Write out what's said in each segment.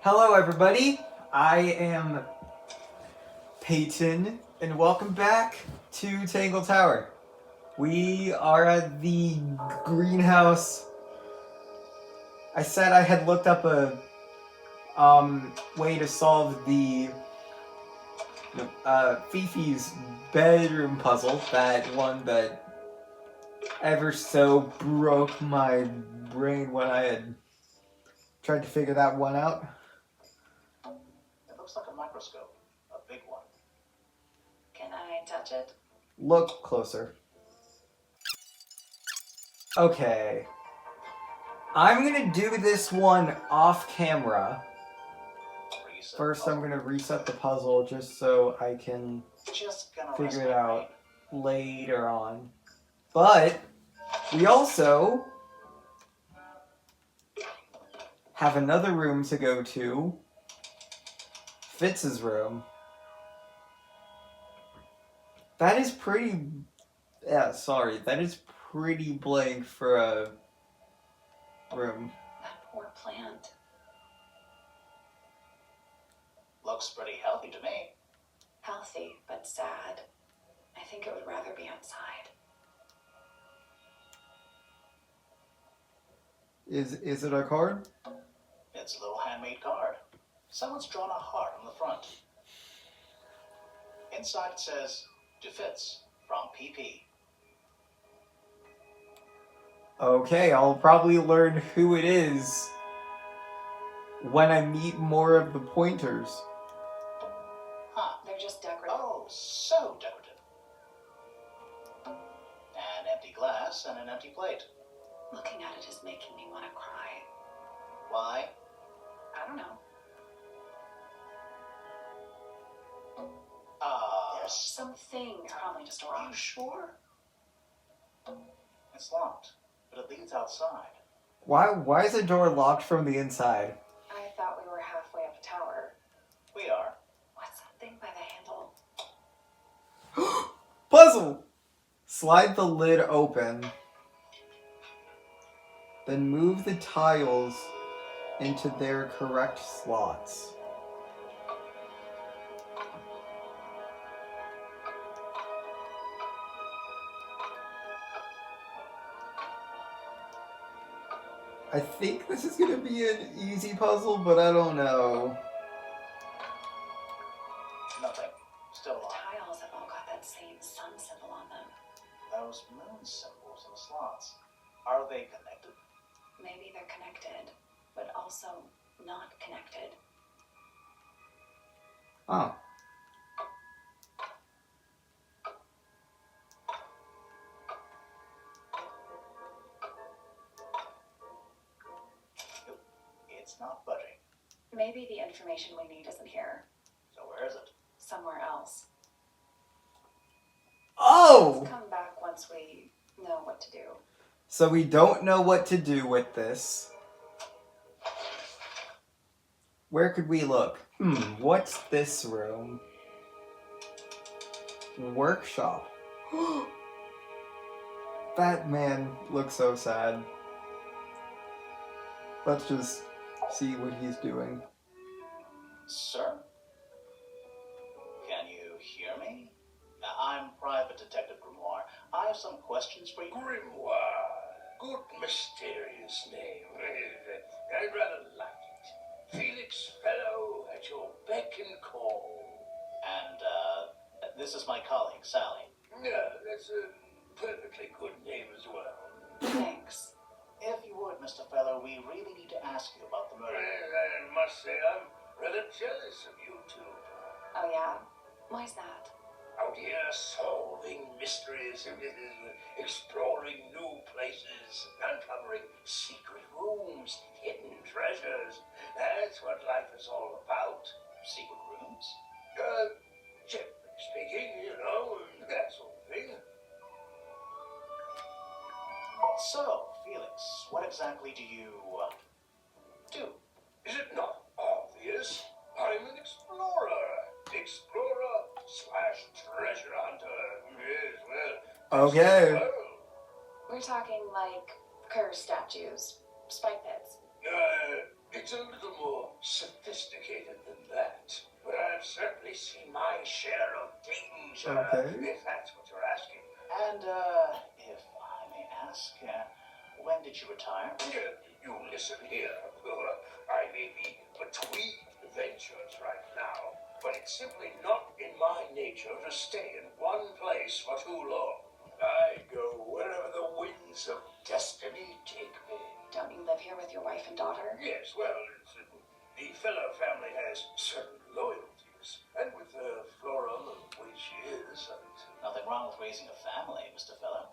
Hello, everybody. I am Peyton, and welcome back to Tangle Tower. We are at the greenhouse. I said I had looked up a way to solve the Fifi's bedroom puzzle. That one that ever so broke my brain when I had tried to figure that one out. It looks like a microscope. A big one. Can I touch it? Look closer. Okay. I'm gonna do this one off camera. First, I'm gonna reset the puzzle just so I can figure it out later on. But we also have another room to go to. Fitz's room. That is pretty... Yeah, sorry. That is pretty blank for a room. That poor plant. Looks pretty healthy to me. Healthy, but sad. I think it would rather be outside. Is it a card? It's a little handmade card. Someone's drawn a heart on the front. Inside it says, "To Fitz, from PP." Okay, I'll probably learn who it is when I meet more of the pointers. Huh, they're just decorative. Oh, so decorative. An empty glass and an empty plate. Looking at it is making me want to cry. Why? I don't know. There's something. It's probably just a rock. Are you sure? It's locked, but it leads outside. Why is the door locked from the inside? I thought we were halfway up the tower. We are. What's that thing by the handle? Puzzle! Slide the lid open. Then move the tiles into their correct slots. I think this is gonna be an easy puzzle, but I don't know. Nothing. Still locked. The tiles have all got that same sun symbol on them. Those moon symbols in the slots. Are they connected? Maybe they're connected, but also not connected. Oh. It's not budging. Maybe the information we need isn't here. So where is it? Somewhere else. Oh! Let's come back once we know what to do. So we don't know what to do with this. Where could we look? What's this room? Workshop. That man looks so sad. Let's just see what he's doing. Sir? Can you hear me? I'm Private Detective Grimoire. I have some questions for you. Grimoire. Good mysterious name. I rather like it. Felix Fellow at your beck and call. And, this is my colleague, Sally. Yeah, that's a perfectly good name as well. Thanks. If you would, Mr. Fellow, we really need to ask you about the murder. I must say I'm rather jealous of you two. Oh, yeah? Why's that? Out here solving mysteries, exploring new places, uncovering secret rooms, hidden treasures. That's what life is all about. Secret rooms? Generally speaking, that sort of thing. So, Felix, what exactly do you, do? Is it not obvious? I'm an explorer. Explorer/treasure hunter. Yes, well. Okay. We're talking like curved statues, spike pits. It's a little more sophisticated. sophisticated than that, but I've certainly seen my share of danger, Okay. if that's what you're asking. And, if I may ask, when did you retire? You listen here. I may be between ventures right now, but it's simply not in my nature to stay in one place for too long. I go wherever the winds of destiny take me. Don't you live here with your wife and daughter? Yes, well, the Feller family has certain loyalties, and with Flora the way she is, Nothing wrong with raising a family, Mr. Feller.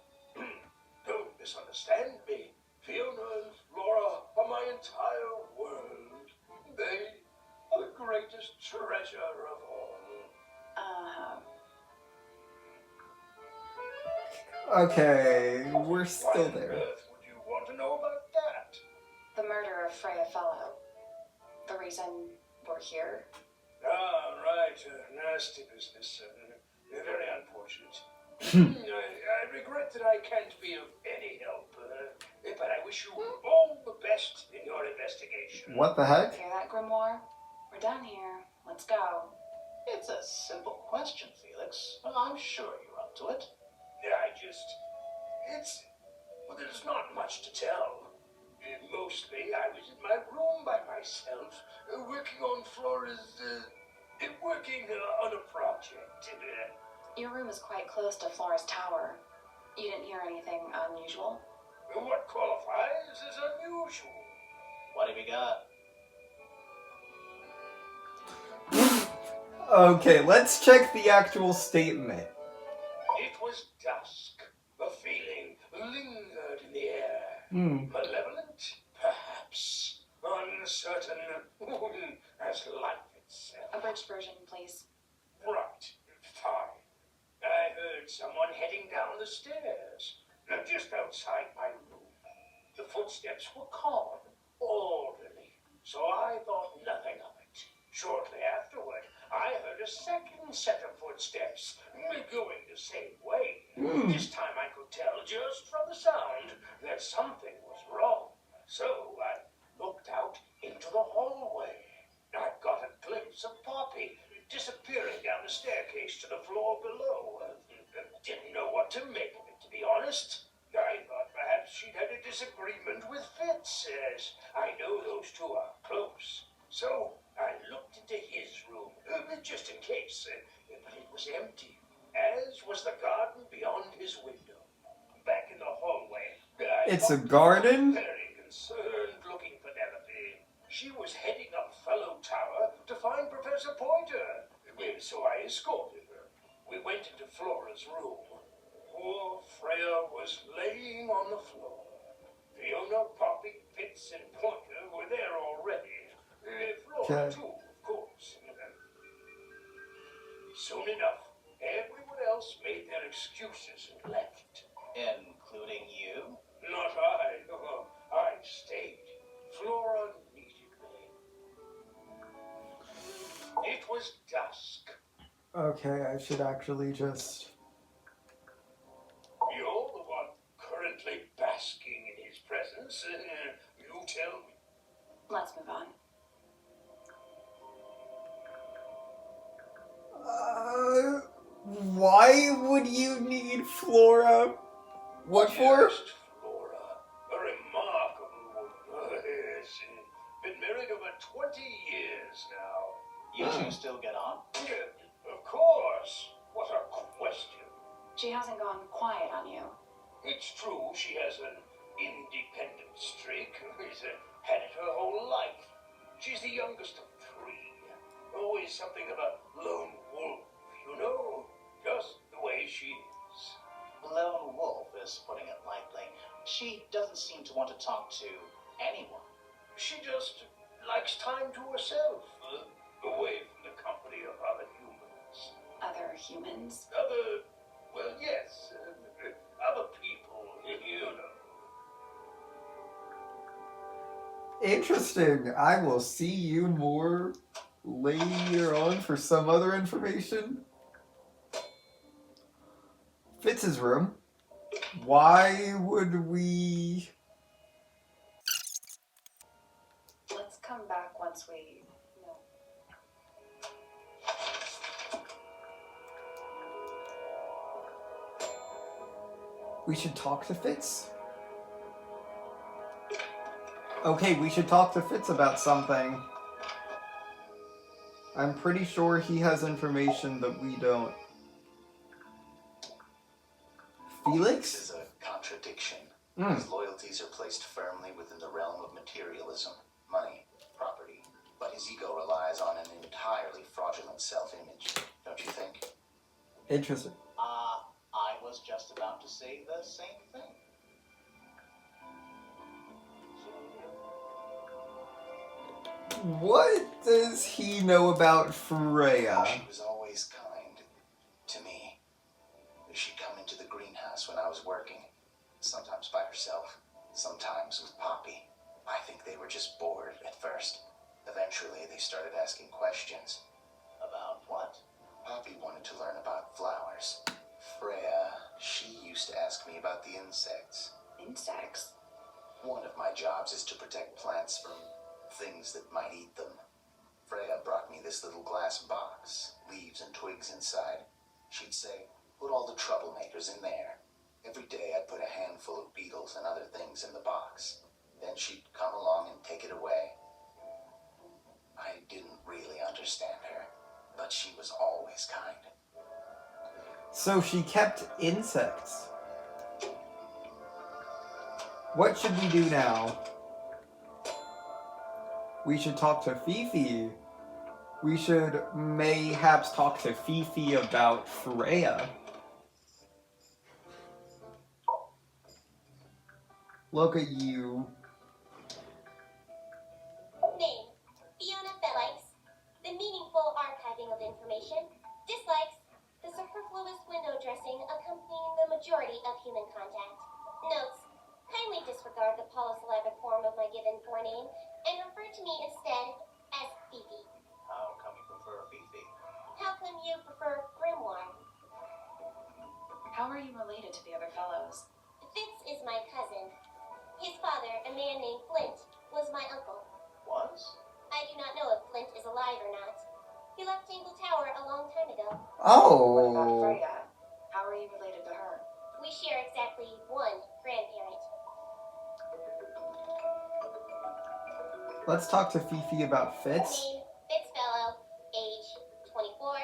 don't misunderstand me. Fiona and Flora are my entire world. They are the greatest treasure of all. Okay, we're still Why on there. earth would you want to know about that? The murder of Freya Fellow. The reason we're here? Ah, right. Nasty business. Very unfortunate. I regret that I can't be of any help, but I wish you all the best in your investigation. What the heck? Hear that, Grimoire? We're done here. Let's go. It's a simple question, Felix. I'm sure you're up to it. There's not much to tell. Mostly, I was in my room by myself, working on Flora's, working on a project. Your room is quite close to Flora's tower. You didn't hear anything unusual? What qualifies as unusual? What have you got? Okay, let's check the actual statement. It was dusk. A feeling lingered in the air. Malevolent, perhaps. Uncertain, as life itself. Abridged version, please. Right, fine. I heard someone heading down the stairs, just outside my room. The footsteps were calm, orderly, so I thought nothing of it. Shortly afterward, I heard a second set of footsteps, going the same way. This time I could tell just from the sound that something was wrong. So I looked out into the hallway. I got a glimpse of Poppy disappearing down the staircase to the floor below. Didn't know what to make of it, to be honest. I thought perhaps she'd had a disagreement with Fitz, as I know those two are close. So I looked into his room, just in case, but it was empty, as was the garden beyond his window. Back in the hallway, It's a garden? Very concerned looking Penelope. She was heading up Fellow Tower to find Professor Pointer, so I escorted her. We went into Flora's room. Poor Freya was laying on the floor. Fiona, Poppy, Fitz, and Pointer were there already. Flora, Okay. too, of course. Soon enough, everyone else made their excuses and left. Including you? Not I. I stayed. Flora needed me. It was dusk. Okay, I should actually just... You're the one currently basking in his presence. You tell me. Let's move on. Why would you need Flora? What for? Just Flora. A remarkable woman. Yes. Been married over 20 years now. You two still get on? Of course. What a question. She hasn't gone quiet on you. It's true she has an independent streak. She's had it her whole life. She's the youngest of three. Always something of a lone wolf, you know? Just the way she is. Lone wolf is putting it lightly. She doesn't seem to want to talk to anyone. She just likes time to herself, away from the company of other humans. Other humans? Well, yes, other people, you know. Interesting. I will see you more later on for some other information. Fitz's room. Why would we... Let's come back once we know We should talk to Fitz? Okay, we should talk to Fitz about something. I'm pretty sure he has information that we don't. Felix? Is a contradiction. Mm. His loyalties are placed firmly within the realm of materialism, money, property. But his ego relies on an entirely fraudulent self-image, don't you think? Interesting. I was just about to say the same thing. What does he know about Freya? She was always kind to me. She'd come into the greenhouse when I was working, sometimes by herself, sometimes with Poppy. I think they were just bored at first. Eventually, they started asking questions. About what? Poppy wanted to learn about flowers. Freya, she used to ask me about the insects. Insects? One of my jobs is to protect plants from things that might eat them. Freya brought me this little glass box, leaves and twigs inside. She'd say, put all the troublemakers in there. Every day I'd put a handful of beetles and other things in the box. Then she'd come along and take it away. I didn't really understand her, but she was always kind. So she kept insects. What should we do now? We should talk to Fifi. We should mayhaps talk to Fifi about Freya. Look at you. Name: Fiona Felix. The meaningful archiving of information. Dislikes: the superfluous window dressing accompanying the majority of human contact. Notes: kindly disregard the polysyllabic form of my given forename and refer to me instead as Fifi. How come you prefer Fifi? How come you prefer Grimoire? How are you related to the other fellows? Fitz is my cousin. His father, a man named Flint, was my uncle. Was? I do not know if Flint is alive or not. He left Tangle Tower a long time ago. What about Oh. Freya? How are you related to her? We share exactly one grandparent. Let's talk to Fifi about Fitz. Name: Fitzfellow. Age: 24.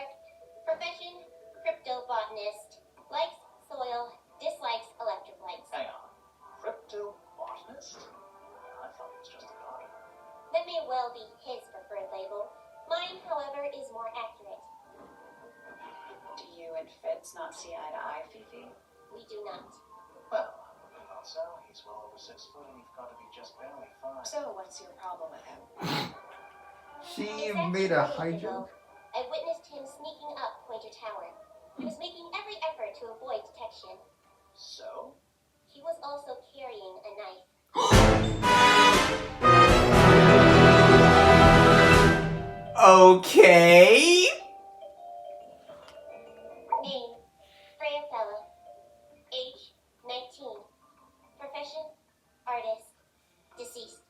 Profession: cryptobotanist. Likes soil. Dislikes electric lights. Hang on. Cryptobotanist? I thought he was just a gardener. That may well be his preferred label. Mine, however, is more accurate. Do you and Fitz not see eye to eye, Fifi? We do not. Well, I wouldn't have thought so. He's well over 6 foot and you've got to be just barely 5. So, what's your problem with him? She Exactly made a 2 high days ago, joke. I witnessed him sneaking up Pointer Tower. He was making every effort to avoid detection. So? He was also carrying a knife. Okay. Name: Freya Fella. Age: 19. Profession: artist. Deceased.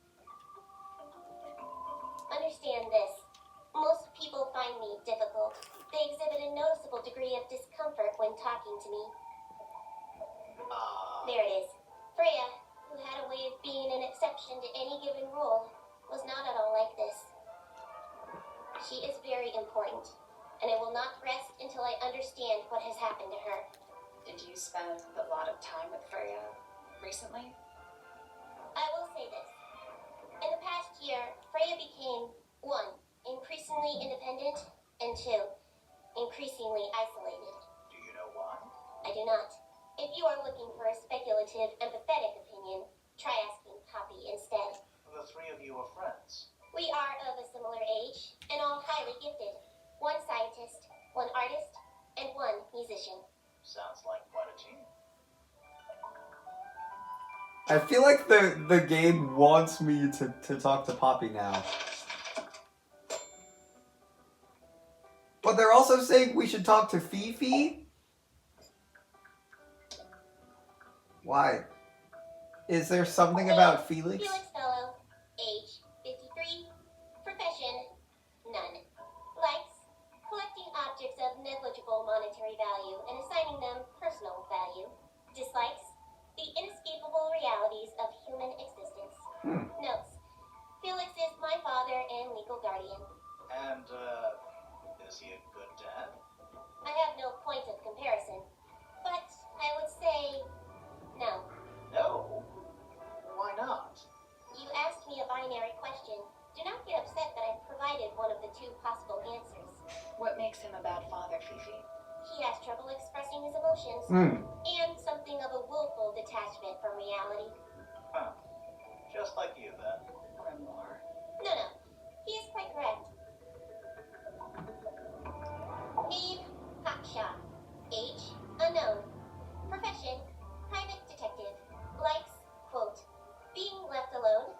Understand this. Most people find me difficult. They exhibit a noticeable degree of discomfort when talking to me. There it is. Freya, who had a way of being an exception to any given rule, was not at all like this. She is very important, and I will not rest until I understand what has happened to her. Did you spend a lot of time with Freya recently? I will say this. In the past year, Freya became 1. Increasingly independent, and 2. Increasingly isolated. Do you know why? I do not. If you are looking for a speculative, empathetic opinion, try asking Poppy instead. The 3 of you are friends. We are of a similar age, and all highly gifted. 1 scientist, 1 artist, and 1 musician. Sounds like quite a team. I feel like the game wants me to talk to Poppy now. But they're also saying we should talk to Fifi? Why? Is there something about Felix? Felix Fellow. Age: 53. Profession: none. Likes: collecting objects of negligible monetary value and assigning them personal value. Dislikes: guardian. And, is he a good dad? I have no point of comparison, but I would say no. No. Why not? You asked me a binary question. Do not get upset that I've provided one of the two possible answers. What makes him a bad father, Fifi? He has trouble expressing his emotions, and something of a willful detachment from reality. Huh. Just like you, then. Grimoire. No, he is quite correct. Abe Hawkshaw. Age, unknown. Profession, private detective. Likes, quote, being left alone.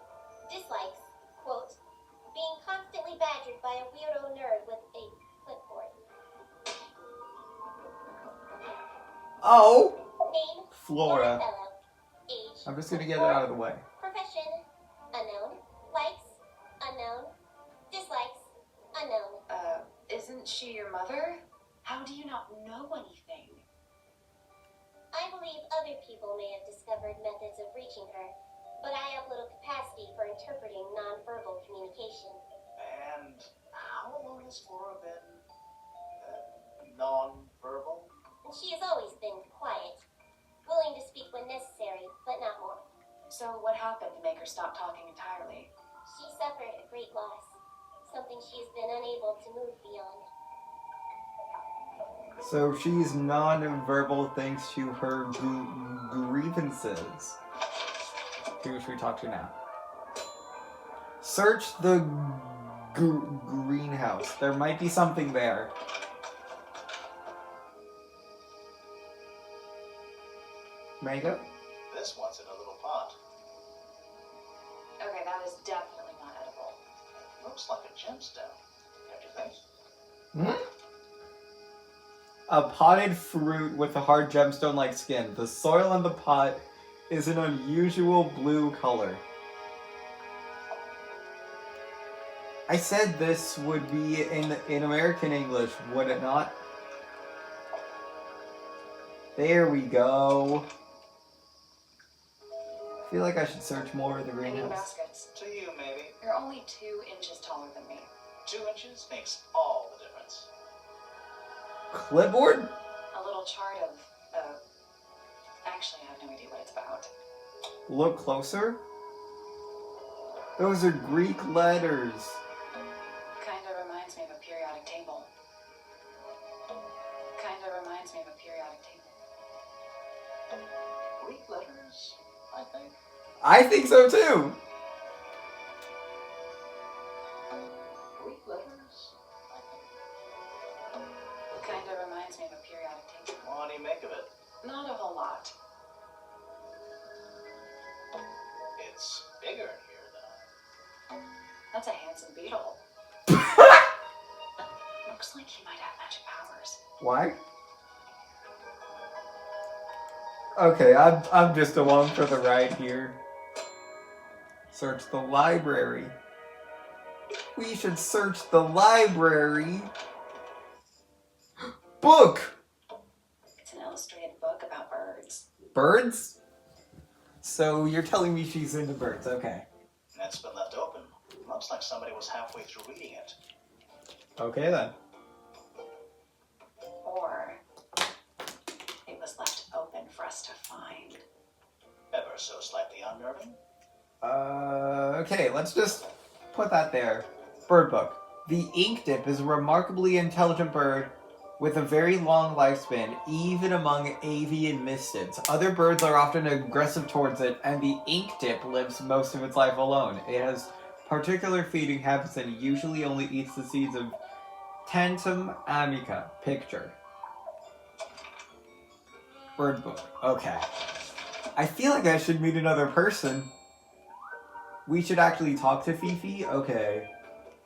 Dislikes, quote, being constantly badgered by a weirdo nerd with a clipboard. Oh! Name, Flora. Fellow. Age, I'm just gonna get it out of the way. profession, unknown. Likes, unknown. Dislikes, unknown. Isn't she your mother? How do you not know anything? I believe other people may have discovered methods of reaching her, but I have little capacity for interpreting nonverbal communication. And how long has Flora been, non-verbal? And she has always been quiet, willing to speak when necessary, but not more. So what happened to make her stop talking entirely? She suffered a great loss, something she has been unable to move beyond. So she's non-verbal thanks to her grievances. Who should we talk to now? Search the greenhouse. There might be something there. Mango? This one's in a little pot. Okay, that is definitely not edible. Looks like a gemstone, don't you think? A potted fruit with a hard gemstone-like skin. The soil in the pot is an unusual blue color. I said this would be in American English, would it not? There we go. I feel like I should search more of the I need greenhouse. baskets. To you, maybe. You're only 2 inches taller than me. 2 inches makes all the difference. Clipboard? A little chart of, actually, I have no idea what it's about. Look closer. Those are Greek letters. Kind of reminds me of a periodic table. Greek letters, I think. I think so too. Greek letters, I think. Kind of reminds me of a periodic table. What do you make of it? Not a whole lot. It's bigger in here than That's a handsome beetle. Looks like he might have magic powers. Why? Okay, I'm just along for the ride here. Search the library. We should search the library. Book! It's an illustrated book about birds. Birds? So you're telling me she's into birds, okay. It's been left open. Looks like somebody was halfway through reading it. Okay then. Or it was left open for us to find. Ever so slightly unnerving. Okay, let's just put that there. Bird book. The ink dip is a remarkably intelligent bird with a very long lifespan, even among avian mystids. Other birds are often aggressive towards it, and the ink dip lives most of its life alone. It has particular feeding habits and usually only eats the seeds of Tantum amica. Picture. Bird book. Okay. I feel like I should meet another person. We should actually talk to Fifi? Okay.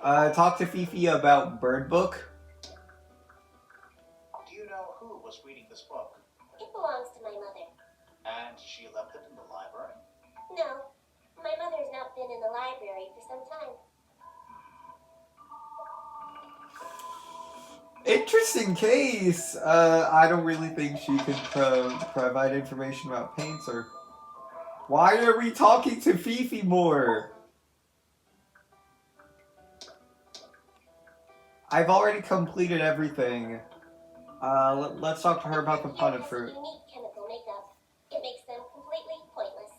Talk to Fifi about Bird book. Do you know who was reading this book? It belongs to my mother. And she left it in the library? No, my mother's not been in the library for some time. Interesting case. I don't really think she could provide information about paints or... Why are we talking to Fifi more? I've already completed everything. Let's talk to her about the punnet fruit. Unique chemical makeup. It makes them completely pointless.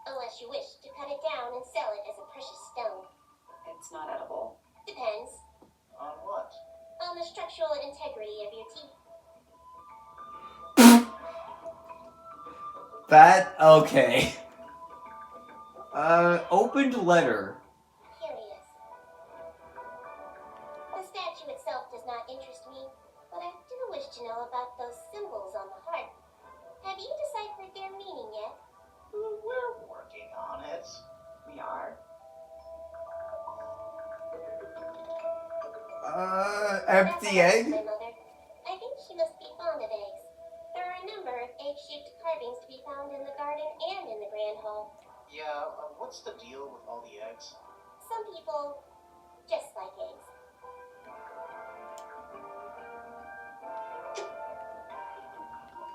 Unless you wish to cut it down and sell it as a precious stone. It's not edible. Depends. On what? On the structural integrity of your teeth. That, okay. Opened letter. Curious. The statue itself does not interest me, but I do wish to know about those symbols on the heart. Have you deciphered their meaning yet? We're working on it. We are. Empty That's egg? my mother. I think she must be fond of eggs. There are a number of egg-shaped carvings to be found in the garden and in the grand hall. Yeah, what's the deal with all the eggs? Some people just like eggs.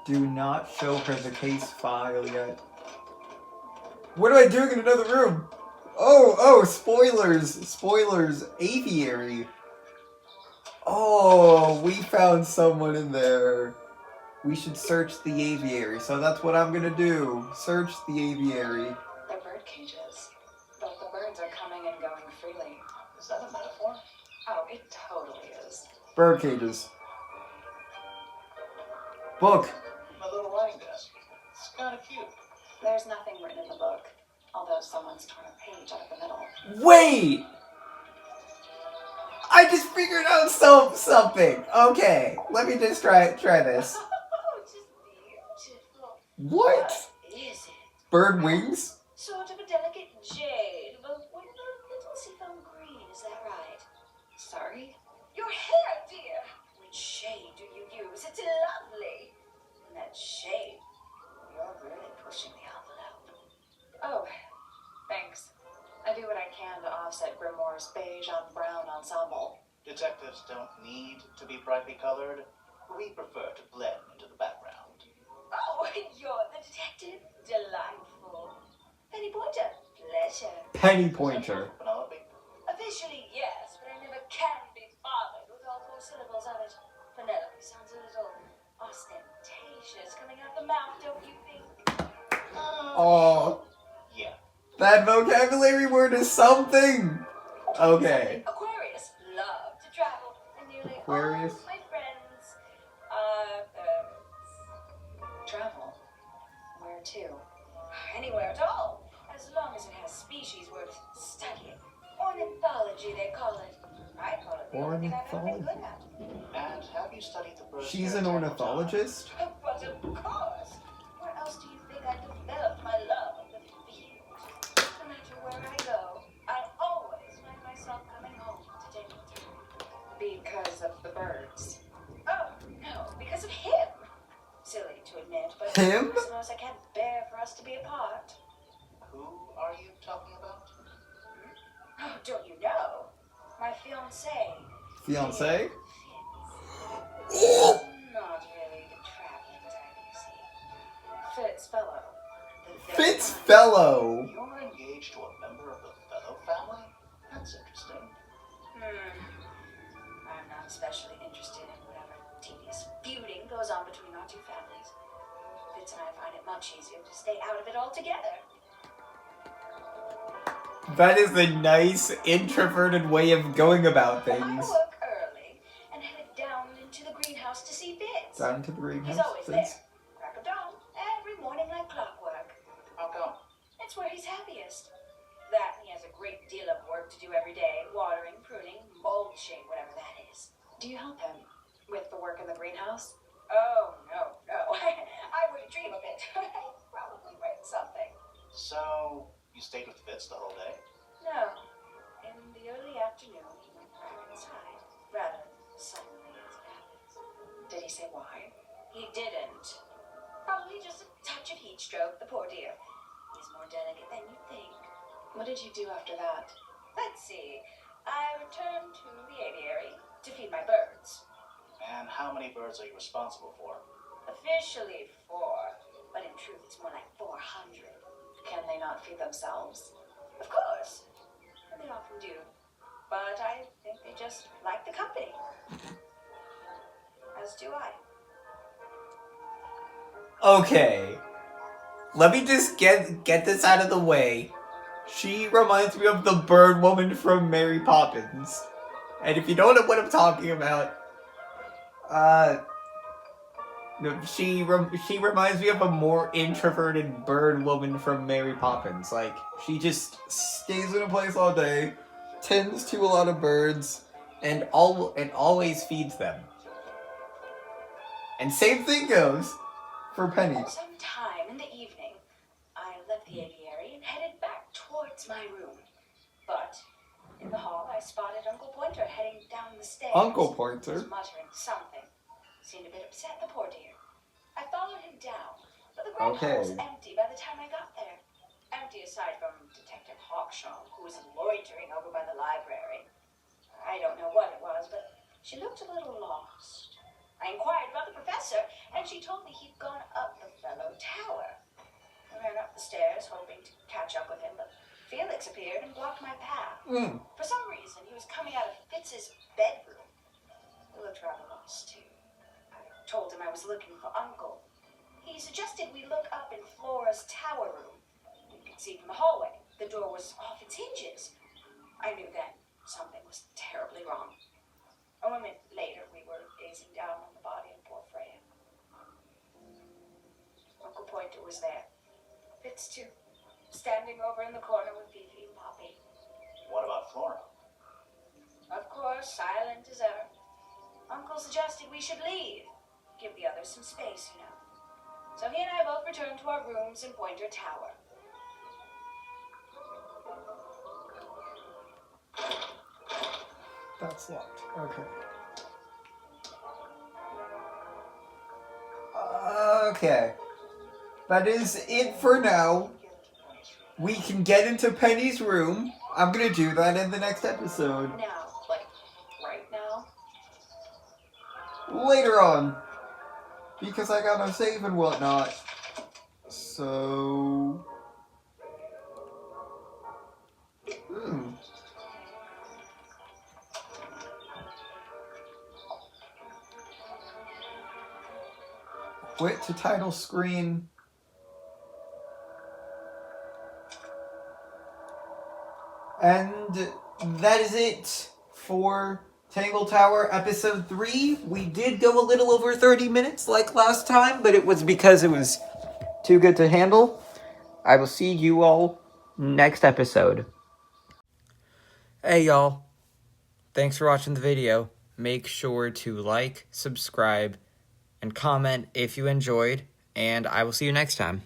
Do not show her the case file yet. What am I doing in another room? Oh, spoilers. Spoilers. Aviary. Oh, we found someone in there. We should search the aviary, so that's what I'm gonna do. Search the aviary. They're bird cages. But the birds are coming and going freely. Is that a metaphor? Oh, it totally is. Bird cages. Book. My little writing desk. It's kind of cute. There's nothing written in the book, although someone's torn a page out of the middle. Wait! I just figured out something. Okay, let me just try this. Oh, it's beautiful. What? Is it? Bird wings? Sort of a delicate jade, but with a little seafoam green, is that right? Sorry? Your hair, dear! Which shade do you use? It's lovely. And that shade, you're really pushing the envelope. Oh, thanks. I do what I can to offset Grimoire's beige on brown ensemble. Detectives don't need to be brightly colored. We prefer to blend into the background. Oh, you're the detective? Delightful. Penny Pointer, pleasure. Penny pointer. Penelope? Officially, yes, but I never can be bothered with all 4 syllables of it. Penelope sounds a little ostentatious coming out the mouth, don't you think? Oh, Yeah. that vocabulary word is something. Okay. Aquarius love to travel, and nearly Aquarius? all my friends are birds. Travel? Where to? Anywhere at all, as long as it has species worth studying. Ornithology, they call it. I call it the only thing I've ever been good at. And have you studied the birds? She's here an at Tangle Tower? ornithologist? But of course, where else do you think I developed my love of the field? No matter where I go, I always find myself coming home to Tangle Tower. Because of the birds. Oh, no, because of him. Silly to admit, but Him? I suppose I can't bear for us to be apart. Who are you talking about? Oh, don't you know? My fiancé. Fiance? Fitz. Not really the traveling type, you see. Fitzfellow. The very Fitzfellow. You're engaged to a member of the Fellow family? That's interesting. I'm not especially interested in whatever tedious feuding goes on between our two families. Fitz and I find it much easier to stay out of it altogether. That is a nice introverted way of going about I things. woke early and headed down into the greenhouse to see Fitz. Down to the He's greenhouse. always there. Crack of dawn, every morning like clockwork. How come? It's where he's happiest. That and he has a great deal of work to do every day. Watering, pruning, mulching, whatever that is. Do you help him with the work in the greenhouse? Oh, no. I wouldn't dream of it. I'd probably break something. So, you stayed with Fitz the whole day? No. In the early afternoon, he went back inside. Rather suddenly, as it happens. Did he say why? He didn't. Probably just a touch of heat stroke, the poor dear. He's more delicate than you think. What did you do after that? Let's see. I returned to the aviary to feed my birds. And how many birds are you responsible for? Officially 4, but in truth it's more like 400. Can they not feed themselves? Of course. And they often do. But I think they just like the company. do I. Okay. Let me just get this out of the way. She reminds me of the bird woman from Mary Poppins. And if you don't know what I'm talking about, no, she reminds me of a more introverted bird woman from Mary Poppins. Like, she just stays in a place all day, tends to a lot of birds, and always feeds them. And same thing goes for Penny. Sometime in the evening, I left the aviary and headed back towards my room. But in the hall, I spotted Uncle Pointer heading down the stairs. Uncle He Pointer? was muttering something. Seemed a bit upset, the poor dear. I followed him down, but the great hall was empty by the time I got there. Empty aside from Detective Hawkshaw, who was loitering over by the library. I don't know what it was, but she looked a little lost. I inquired about the professor, and she told me he'd gone up the fellow tower. I ran up the stairs, hoping to catch up with him, but Felix appeared and blocked my path. For some reason, he was coming out of Fitz's bedroom. He looked rather lost, too. I told him I was looking for Uncle. He suggested we look up in Flora's tower room. We could see from the hallway. The door was off its hinges. I knew then something was terribly wrong. A moment later, we were gazing down on the body of poor Freya. Uncle Pointer was there. Fitz, too. Standing over in the corner with Fifi and Poppy. What about Flora? Of course, silent as ever. Uncle suggested we should leave. Give the others some space, you know. So he and I both returned to our rooms in Pointer Tower. That's locked. Okay. Okay. That is it for now. We can get into Penny's room. I'm gonna do that in the next episode. Now, like, right now? Later on. Because I gotta save and whatnot. So... Quit to title screen. And that is it for Tangle Tower Episode 3. We did go a little over 30 minutes like last time, but it was because it was too good to handle. I will see you all next episode. Hey y'all. Thanks for watching the video. Make sure to like, subscribe, and comment if you enjoyed, and I will see you next time.